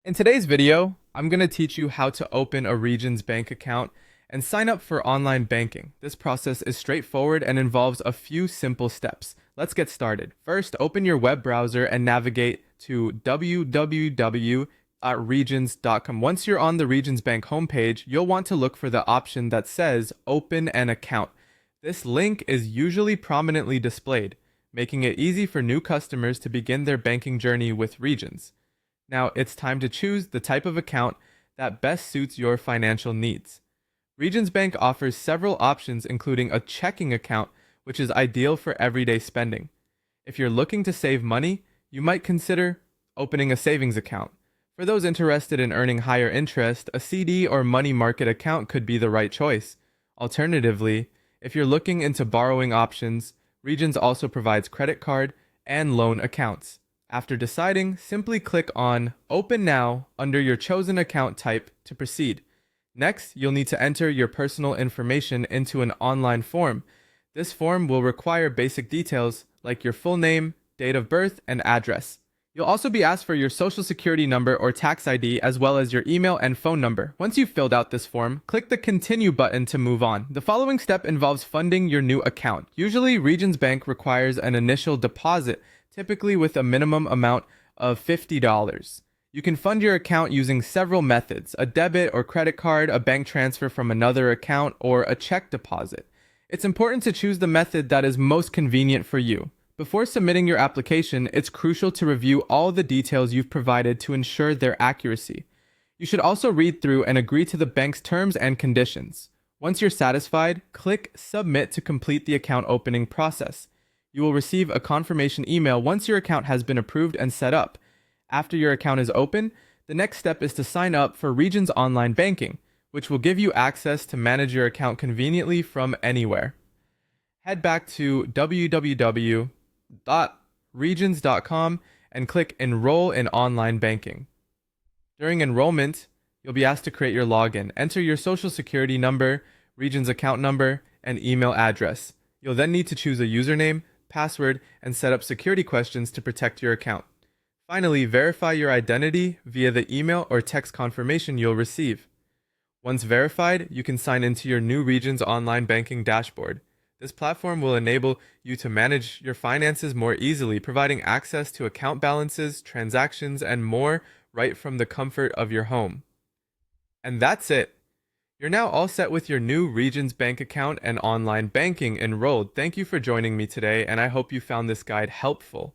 In today's video, I'm going to teach you how to open a Regions Bank account and sign up for online banking. This process is straightforward and involves a few simple steps. Let's get started. First, open your web browser and navigate to www.regions.com. Once you're on the Regions Bank homepage, you'll want to look for the option that says Open an Account. This link is usually prominently displayed, making it easy for new customers to begin their banking journey with Regions. Now it's time to choose the type of account that best suits your financial needs. Regions Bank offers several options, including a checking account, which is ideal for everyday spending. If you're looking to save money, you might consider opening a savings account. For those interested in earning higher interest, a CD or money market account could be the right choice. Alternatively, if you're looking into borrowing options, Regions also provides credit card and loan accounts. After deciding, simply click on Open Now under your chosen account type to proceed. Next, you'll need to enter your personal information into an online form. This form will require basic details like your full name, date of birth, and address. You'll also be asked for your social security number or tax ID, as well as your email and phone number. Once you've filled out this form, click the Continue button to move on. The following step involves funding your new account. Usually, Regions Bank requires an initial deposit, typically with a minimum amount of $50. You can fund your account using several methods: a debit or credit card, a bank transfer from another account, or a check deposit. It's important to choose the method that is most convenient for you. Before submitting your application, it's crucial to review all the details you've provided to ensure their accuracy. You should also read through and agree to the bank's terms and conditions. Once you're satisfied, click Submit to complete the account opening process. You will receive a confirmation email once your account has been approved and set up. After your account is open, the next step is to sign up for Regions Online Banking, which will give you access to manage your account conveniently from anywhere. Head back to www.regions.com and click Enroll in Online Banking. During enrollment, you'll be asked to create your login. Enter your social security number, Regions account number, and email address. You'll then need to choose a username, password, and set up security questions to protect your account. Finally, verify your identity via the email or text confirmation you'll receive. Once verified, you can sign into your new Regions Online Banking dashboard. This platform will enable you to manage your finances more easily, providing access to account balances, transactions, and more right from the comfort of your home. And that's it. You're now all set with your new Regions Bank account and online banking enrolled. Thank you for joining me today, and I hope you found this guide helpful.